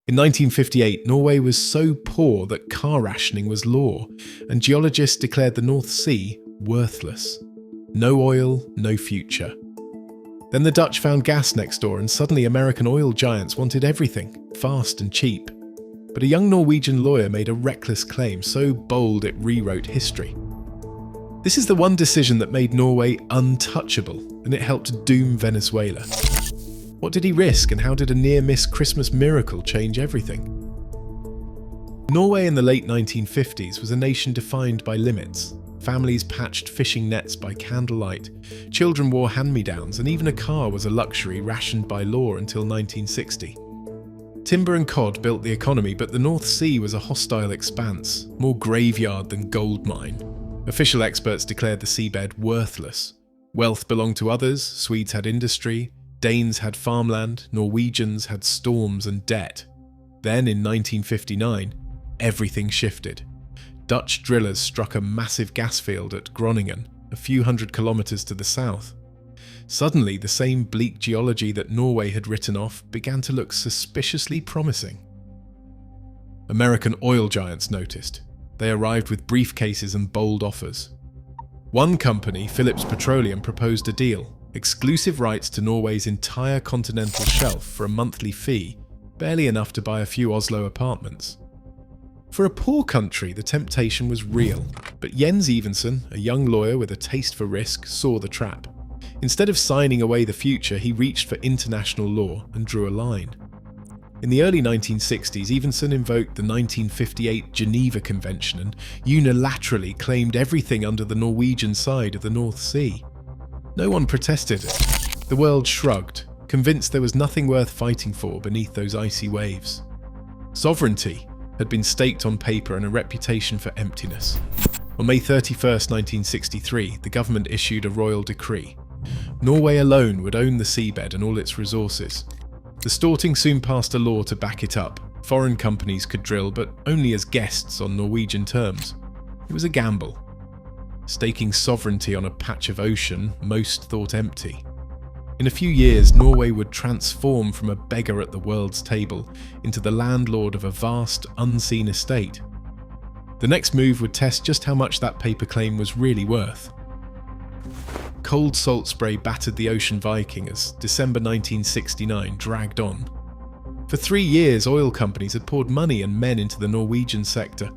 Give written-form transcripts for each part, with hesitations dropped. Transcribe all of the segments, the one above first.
In 1958, Norway was so poor that car rationing was law, and geologists declared the North Sea worthless. No oil, no future. Then the Dutch found gas next door, and suddenly American oil giants wanted everything, fast and cheap. But a young Norwegian lawyer made a reckless claim, so bold it rewrote history. This is the one decision that made Norway untouchable, and it helped doom Venezuela. What did he risk, and how did a near-miss Christmas miracle change everything? Norway in the late 1950s was a nation defined by limits. Families patched fishing nets by candlelight, children wore hand-me-downs, and even a car was a luxury rationed by law until 1960. Timber and cod built the economy, but the North Sea was a hostile expanse, more graveyard than gold mine. Official experts declared the seabed worthless. Wealth belonged to others, Swedes had industry, Danes had farmland, Norwegians had storms and debt. Then in 1959, everything shifted. Dutch drillers struck a massive gas field at Groningen, a few hundred kilometers to the south. Suddenly, the same bleak geology that Norway had written off began to look suspiciously promising. American oil giants noticed. They arrived with briefcases and bold offers. One company, Phillips Petroleum, proposed a deal: exclusive rights to Norway's entire continental shelf for a monthly fee, barely enough to buy a few Oslo apartments. For a poor country, the temptation was real, but Jens Evensen, a young lawyer with a taste for risk, saw the trap. Instead of signing away the future, he reached for international law and drew a line. In the early 1960s, Evensen invoked the 1958 Geneva Convention and unilaterally claimed everything under the Norwegian side of the North Sea. No one protested it. The world shrugged, convinced there was nothing worth fighting for beneath those icy waves. Sovereignty had been staked on paper and a reputation for emptiness. On May 31, 1963, the government issued a royal decree. Norway alone would own the seabed and all its resources. The Storting soon passed a law to back it up. Foreign companies could drill, but only as guests on Norwegian terms. It was a gamble. Staking sovereignty on a patch of ocean most thought empty. In a few years, Norway would transform from a beggar at the world's table into the landlord of a vast, unseen estate. The next move would test just how much that paper claim was really worth. Cold salt spray battered the Ocean Viking as December 1969 dragged on. For 3 years, oil companies had poured money and men into the Norwegian sector,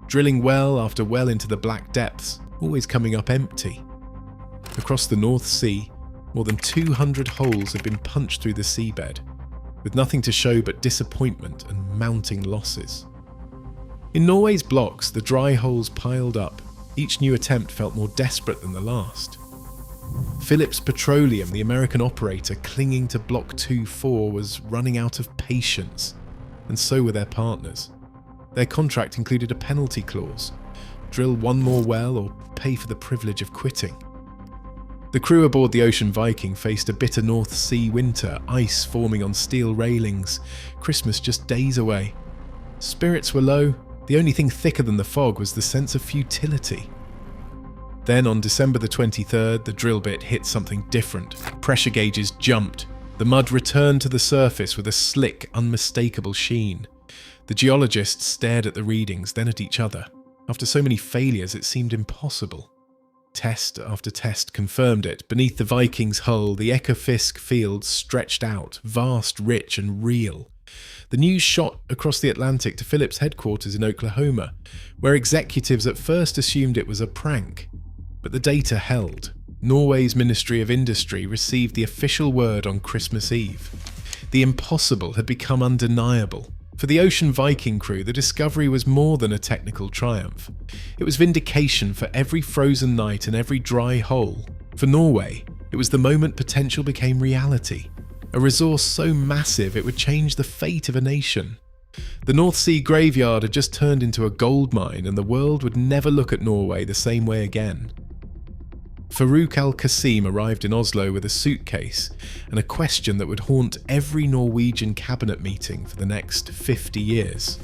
drilling well after well into the black depths, always coming up empty. Across the North Sea, more than 200 holes had been punched through the seabed, with nothing to show but disappointment and mounting losses. In Norway's blocks, the dry holes piled up. Each new attempt felt more desperate than the last. Phillips Petroleum, the American operator clinging to Block 2-4, was running out of patience, and so were their partners. Their contract included a penalty clause: drill one more well or pay for the privilege of quitting. The crew aboard the Ocean Viking faced a bitter North Sea winter, ice forming on steel railings, Christmas just days away. Spirits were low. The only thing thicker than the fog was the sense of futility. Then on December the 23rd, the drill bit hit something different. Pressure gauges jumped. The mud returned to the surface with a slick, unmistakable sheen. The geologists stared at the readings, then at each other. After so many failures, it seemed impossible. Test after test confirmed it. Beneath the Viking's hull, the Ekofisk fields stretched out, vast, rich and real. The news shot across the Atlantic to Phillips' headquarters in Oklahoma, where executives at first assumed it was a prank. But the data held. Norway's Ministry of Industry received the official word on Christmas Eve. The impossible had become undeniable. For the Ocean Viking crew, the discovery was more than a technical triumph. It was vindication for every frozen night and every dry hole. For Norway, it was the moment potential became reality. A resource so massive it would change the fate of a nation. The North Sea graveyard had just turned into a gold mine, and the world would never look at Norway the same way again. Farouk al-Qasim arrived in Oslo with a suitcase and a question that would haunt every Norwegian cabinet meeting for the next 50 years.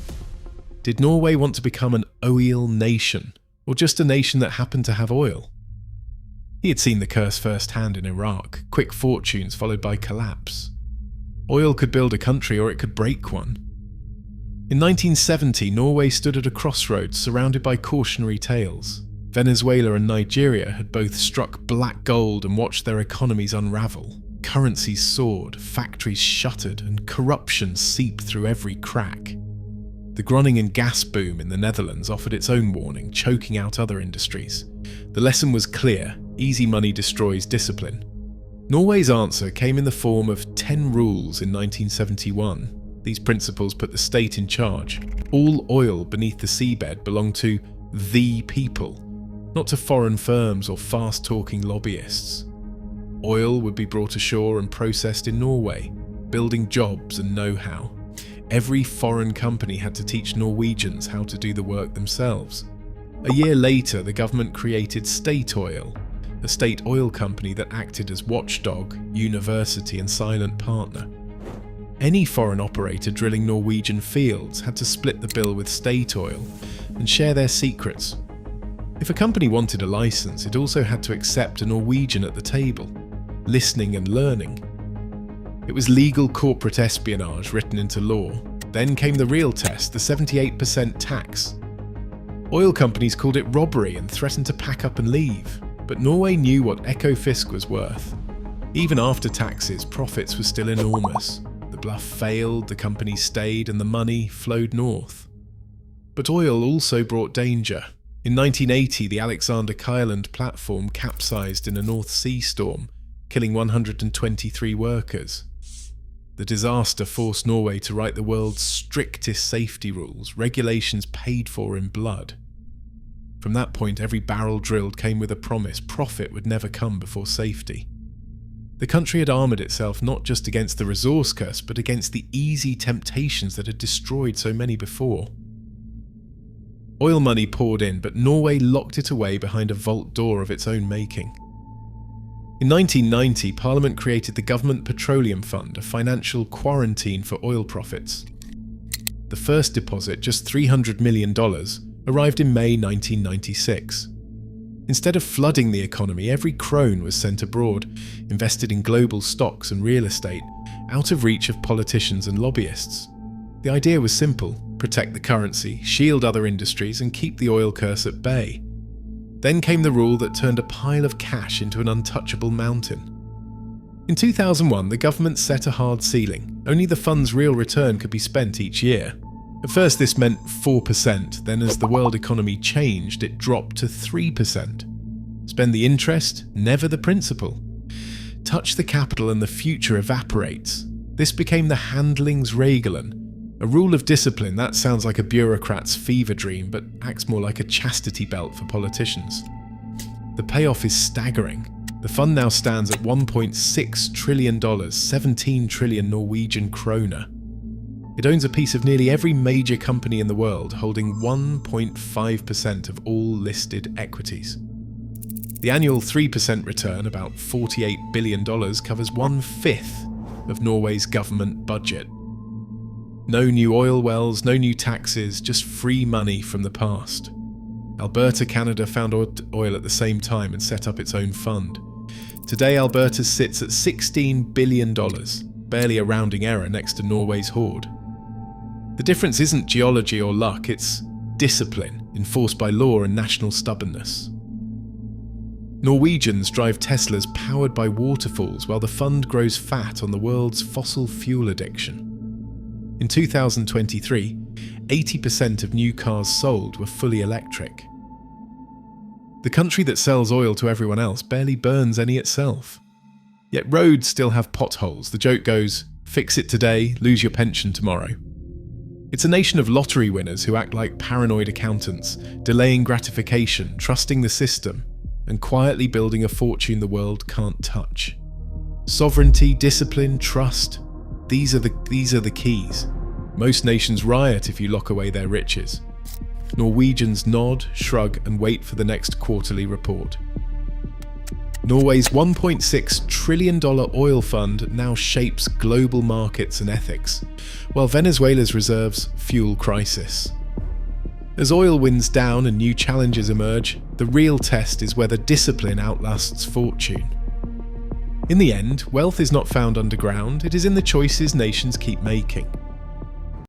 Did Norway want to become an oil nation, or just a nation that happened to have oil? He had seen the curse firsthand in Iraq, quick fortunes followed by collapse. Oil could build a country or it could break one. In 1970, Norway stood at a crossroads surrounded by cautionary tales. Venezuela and Nigeria had both struck black gold and watched their economies unravel. Currencies soared, factories shuttered, and corruption seeped through every crack. The Groningen gas boom in the Netherlands offered its own warning, choking out other industries. The lesson was clear: easy money destroys discipline. Norway's answer came in the form of 10 rules in 1971. These principles put the state in charge. All oil beneath the seabed belonged to the people, not to foreign firms or fast-talking lobbyists. Oil would be brought ashore and processed in Norway, building jobs and know-how. Every foreign company had to teach Norwegians how to do the work themselves. A year later, the government created State Oil, a state oil company that acted as watchdog, university and silent partner. Any foreign operator drilling Norwegian fields had to split the bill with State Oil and share their secrets. If a company wanted a license, it also had to accept a Norwegian at the table, listening and learning. It was legal corporate espionage written into law. Then came the real test, the 78% tax. Oil companies called it robbery and threatened to pack up and leave. But Norway knew what Ekofisk was worth. Even after taxes, profits were still enormous. The bluff failed, the companies stayed, and the money flowed north. But oil also brought danger. In 1980, the Alexander Kielland platform capsized in a North Sea storm, killing 123 workers. The disaster forced Norway to write the world's strictest safety rules, regulations paid for in blood. From that point, every barrel drilled came with a promise: profit would never come before safety. The country had armoured itself not just against the resource curse, but against the easy temptations that had destroyed so many before. Oil money poured in, but Norway locked it away behind a vault door of its own making. In 1990, Parliament created the Government Petroleum Fund, a financial quarantine for oil profits. The first deposit, just $300 million, arrived in May 1996. Instead of flooding the economy, every krone was sent abroad, invested in global stocks and real estate, out of reach of politicians and lobbyists. The idea was simple: protect the currency, shield other industries, and keep the oil curse at bay. Then came the rule that turned a pile of cash into an untouchable mountain. In 2001, the government set a hard ceiling. Only the fund's real return could be spent each year. At first this meant 4%, then as the world economy changed, it dropped to 3%. Spend the interest, never the principal. Touch the capital and the future evaporates. This became the handlingsregelen, a rule of discipline that sounds like a bureaucrat's fever dream, but acts more like a chastity belt for politicians. The payoff is staggering. The fund now stands at $1.6 trillion, 17 trillion Norwegian kroner. It owns a piece of nearly every major company in the world, holding 1.5% of all listed equities. The annual 3% return, about $48 billion, covers 1/5 of Norway's government budget. No new oil wells, no new taxes, just free money from the past. Alberta, Canada found oil at the same time and set up its own fund. Today, Alberta sits at $16 billion, barely a rounding error next to Norway's hoard. The difference isn't geology or luck, it's discipline, enforced by law and national stubbornness. Norwegians drive Teslas powered by waterfalls while the fund grows fat on the world's fossil fuel addiction. In 2023, 80% of new cars sold were fully electric. The country that sells oil to everyone else barely burns any itself. Yet roads still have potholes. The joke goes, fix it today, lose your pension tomorrow. It's a nation of lottery winners who act like paranoid accountants, delaying gratification, trusting the system, and quietly building a fortune the world can't touch. Sovereignty, discipline, trust. These are the keys. Most nations riot if you lock away their riches. Norwegians nod, shrug, and wait for the next quarterly report. Norway's $1.6 trillion oil fund now shapes global markets and ethics, while Venezuela's reserves fuel crisis. As oil winds down and new challenges emerge, the real test is whether discipline outlasts fortune. In the end, wealth is not found underground, it is in the choices nations keep making.